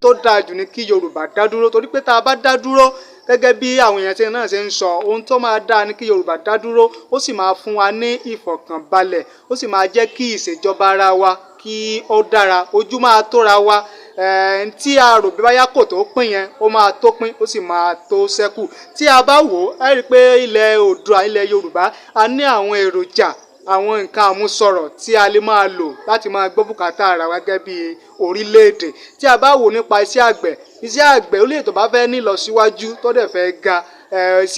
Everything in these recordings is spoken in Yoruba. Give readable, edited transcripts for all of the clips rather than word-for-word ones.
tó dáa jù ní kí Yorùbá dá dúró, torí pé tá a bá dá dúró gẹ́gẹ́ bí àwọn èèyàn náà ṣe ń sọ, ohun tó máa dáa ní kí Yorùbá dá dúró, ó sì máa fún wa ní ìfọ̀kànbalẹ̀, ó sì máa jẹ́ kí ìṣèjọba ara wa kí ó dára, ojú máa tóra wa, tí a rò bí báyá kò tó pín yẹn ó máa tó pín, ó sì máa tó ṣẹ́kù. Tí a bá wò ó, ẹ rí i pé ilẹ̀ Oòduà, ilẹ̀ Yorùbá, a ní àwọn èròjà, àwọn nǹkan àmúṣọrọ̀ tí a lè máa lò láti máa gbọ́ bùkátà ara wa gẹ́gẹ́ bí orílẹ̀-èdè. Tí a bá wò nípa iṣẹ́ àgbẹ̀ orílẹ̀-èdè tó bá fẹ́ ní ìlọsíwájú tó dẹ̀ fẹ́ ga,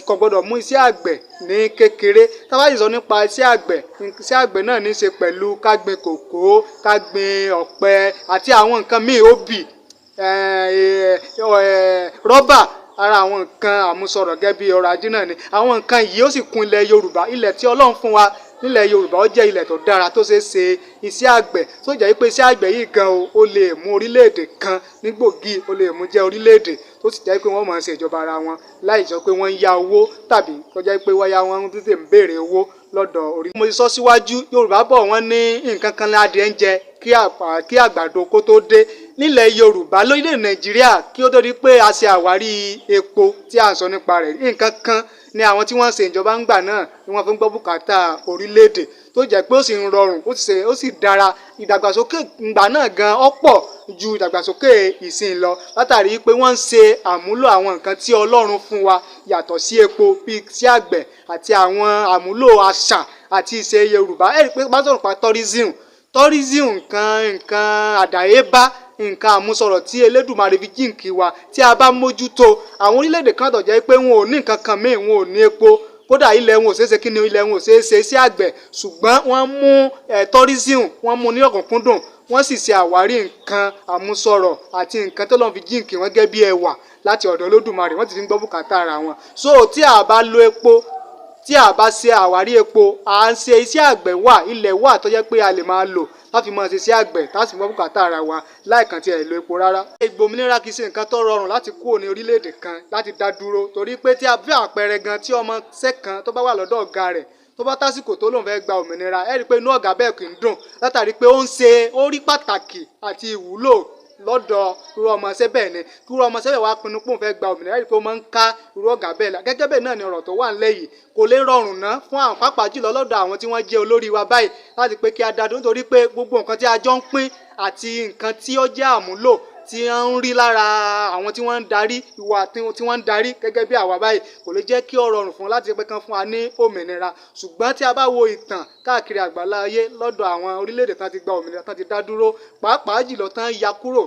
kò gbọdọ̀ mú iṣẹ́ àgbẹ̀ ní kékeré. Tá bá sì sọ nípa iṣẹ́ àgbẹ̀ náà ní í ṣe pẹ̀lú ká gbin kòkó, ká gbin ọ̀pẹ àti àwọn nǹkan míì, obì, rọ́bà, ara àwọn nǹkan àmúṣọrọ̀ gẹ́gẹ́ bí ọrọ̀ ajé náà ni. Àwọn nǹkan yìí ó sì kún ilẹ̀ Yorùbá, ilẹ̀ tí Ọlọ́run fún wa nílẹ̀ Yorùbá, ó jẹ́ ilẹ̀ tó dára tó ṣeé ṣe iṣẹ́ àgbẹ̀, tó jẹ́ pé iṣẹ́ àgbẹ̀ yìí gan ó lè mú orílẹ̀-èdè kan ní gbòógì, ó lè mú jẹ́ orílẹ̀-èdè tó sì jẹ́ pé wọ́n máa ń ṣe ìjọba ara wọn láì sọ pé wọ́n ń ya owó tàbí kó jẹ́ pé wọ́n tètè ń béèrè owó lọ́dọ̀ orílẹ̀-èdè. Mo ti sọ síwájú, Yorùbá bọ̀ wọ́n ní nǹkan kan ládìẹ ń jẹ kí àgbàdo kó tó dé. Nílẹ̀ Yorùbá, lórílẹ̀ Nàìjíríà, kí ó tó di pé a ṣe àwárí epo tí à ń sọ nípa rẹ̀, nǹkan kan ni àwọn tí wọ́n ń ṣe ìjọba ń gbà náà ni wọ́n fi ń gbọ́ bùkátà orílẹ̀-èdè, tó jẹ́ pé ó sì ń rọrùn, ó sì dára. Ìdàgbàsókè ìgbà náà gan ọ̀pọ̀ ju ìdàgbàsókè ìsìn lọ, látàrí pé wọ́n ń ṣe àmúlò àwọn nǹkan tí Ọlọ́run fún wa yàtọ̀ sí epo, bíi iṣẹ́ àgbẹ̀ àti àwọn àmúlò àṣà àti ìṣe Yorùbá. Ẹ rí i pé bá sọ̀rọ̀ pa tourism, nǹkan àdáyébá, nǹkan àmúṣọrọ̀ tí Elédùmarè fi jíǹkí wa, tí a bá mójútó, àwọn orílẹ̀-èdè kan tó jẹ́ pé wọn ò ní nǹkan kan míì, wọn ò ní epo, kódà ilẹ̀ wọn ò ṣeé ṣe kí ni, ilẹ̀ wọn ò ṣeé ṣe sí àgbẹ̀, ṣùgbọ́n wọ́n mú tourism, wọ́n mú ní ọ̀kúnkúndùn, wọ́n sì ṣe àwárí nǹkan àmúṣọrọ̀ àti nǹkan tó lọ́n fi jíǹkí wọn gẹ́gẹ́ bí ẹwà láti ọ̀dọ̀ Olódùmarè, wọ́n ti fi ń gbọ́ bùkátà ara wọn. So tí a bá lo epo, tí a bá ṣe àwárí epo, à ń ṣe iṣẹ́ àgbẹ̀ wà, ilẹ̀ wà tó jẹ́ pé a lè máa lò láti máa ṣe iṣẹ́ àgbẹ̀ láti gbọ́ bùkátà ara wa láìkàn tí ẹ̀ lo epo rárá. Ìgbòmìnira kì í ṣe nǹkan tó rọrùn láti kúrò ní orílẹ̀-èdè kan láti dá dúró, torí pé tí a bí àpẹẹrẹ gan, tí ọmọ ṣẹ́kan tó bá wà lọ́dọ̀ ọ̀gá rẹ̀, tó bá tásìkò tó lóun fẹ́ gba òmìnira, ẹ rí i pé inú ọ̀gá bẹ́ẹ̀ kì í dùn, látàrí pé ó rí pàtàkì àti ìwúlò lọ́dọ̀ irú ọmọọṣẹ́ bẹ́ẹ̀ ni. Kí irú ọmọọṣẹ́ bẹ́ẹ̀ wá pinnu pé òun fẹ́ gba òmìnira, ẹ rí i pé ó máa ń ká irú ọ̀gá bẹ́ẹ̀ la. Gẹ́gẹ́ bẹ́ẹ̀ náà ni ọ̀rọ̀ tó wà ńlẹ̀ yìí kò lè rọrùn ná fún àwọn pàápàá jùlọ lọ́dọ̀ àwọn tí wọ́n jẹ́ olórí wa báyìí láti pé kí a dá dúró, nítorí pé gbogbo nǹkan tí a jọ ń pín àti nǹkan tí ó jẹ́ àmúlò tí wọ́n ń rí lára àwọn tí wọ́n ń darí, ìwà tí wọ́n ń darí gẹ́gẹ́ bí àwa báyìí, kò lè jẹ́ kí ó rọrùn fún wọn láti pé kán fún wa ní òmìnira. Ṣùgbọ́n tí a bá wo ìtàn káàkiri àgbáńlá ayé lọ́dọ̀ àwọn orílẹ̀-èdè tán ti gba òmìnira, tán ti dá dúró, pàápàá jùlọ tán ya kúrò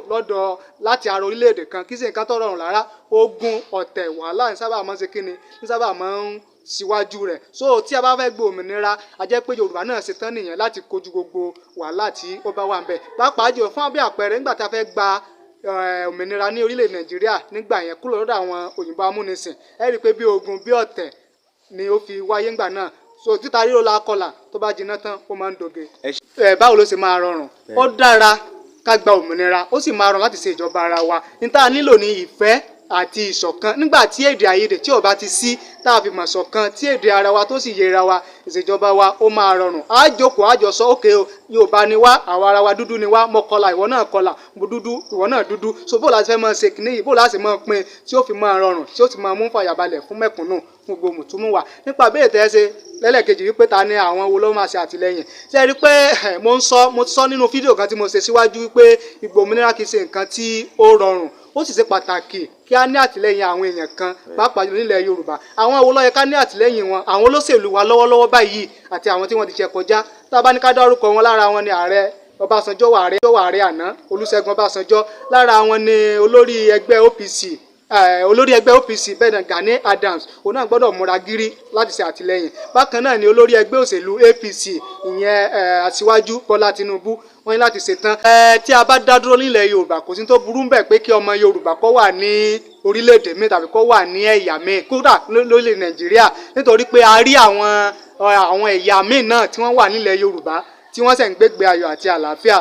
láti ara orílẹ̀-èdè kan, kì í ṣe nǹkan tó rọrùn rárá. Ogun, ọ̀tẹ̀, wàhálà ní sábà máa ń ṣe kíni, ní sábà máa ń síwájú rẹ̀. So tí a bá fẹ́ gbé òmìnira, a jẹ́ pé Yorùbá náà ṣe tán nìyẹn láti kojú gbogbo wàhálà tí ó bá wà ń bẹ̀. Pàápàá jùlọ fún bí àpẹẹrẹ, nígbà tí a fẹ́ gba òmìnira ní orílẹ̀ Nàìjíríà nígbà yẹn kúrò lọ́dọ̀ àwọn òyìnbó amúnisìn, ẹ rí i pé bí ogun, bí ọ̀tẹ̀ ni ó fi wáyé ńgbà náà. So títa ríro la kọlà, tó bá jiná tán ó máa ń doge. Báwo ló ṣe máa rọrùn? Ó dára ká gba òmìnira, ó sì máa rọrùn láti ṣe ìjọba ara wa. Ní tá a nílò ní ìfẹ́ àti ìṣọ̀kan. Nígbà tí èdè àìyedè tí ò bá ti sí, tá a fi mọ̀ ṣọ̀kan, tí èdè ara wa tó sì yẹra wa, ìṣèjọba wa ó máa rọrùn. A jókòó, a jọ sọ, òkè o, Yorùbá ni wá, àwa ara wa dúdú ni wá, mo kọlà, ìwọ náà kọlà, mo dúdú, ìwọ náà dúdú. So bó la ṣe fẹ́ máa ṣe kìíní yìí, bó la ṣe máa pín tí ó fi máa rọrùn, tí ó sì máa mú fàyàbalẹ̀ fún mẹ̀kúnnù, fún gbogbo mùtúmùwà. Nípa bẹ́ẹ̀ tẹ́ ṣe lẹ́lẹ́kejì wípé ta ni àwọn wo ló máa ṣe àtìlẹ́yìn. Ṣé ẹ rí i pé mo ti sọ nínú fídíò kan tí mo ṣe síwájú wípé ìgbòmìnira kì í ṣe nǹkan tí ó rọrùn, ó sì ṣe pàtàkì kí a ní àtìlẹ́yìn àwọn èèyàn kan, pàápàá jùlọ nílẹ̀ Yorùbá. Àwọn wo ló yẹ ká ní àtìlẹ́yìn wọn? Àwọn olóṣèlú wa lọ́wọ́lọ́wọ́ báyìí àti àwọn tí wọ́n ti ṣe kọjá. Tá a bá ní ká dárúkọ wọn, lára wọn ni ààrẹ Ọbásanjọ́ wà ààrẹ àná, Olúṣẹ́gun Ọbásanjọ́. Lára wọn ni olórí ẹgbẹ́ OPC bẹ́ẹ̀ Gani Adams, òun náà gbọ́dọ̀ múra gírí láti ṣe àtìlẹ́yìn. Bákan náà ni olórí ẹgbẹ́ òṣèlú APC, ìyẹn Aṣíwájú Bọ́lá Tinubu, wọ́n ní láti ṣetán. Tí a bá dá dúró nílẹ̀ Yorùbá, kò sí tó burú bẹ́ẹ̀ pé kí ọmọ Yorùbá kó wà ní orílẹ̀-èdè míì tàbí kó wà ní ẹ̀yà míì, kódà lórílẹ̀ Nàìjíríà, nítorí pé a rí àwọn ẹ̀yà míì náà tí wọ́n wà nílẹ̀ Yorùbá tí wọ́n ṣẹ̀ ń gbégbé ayọ̀ àti àlàáfíà.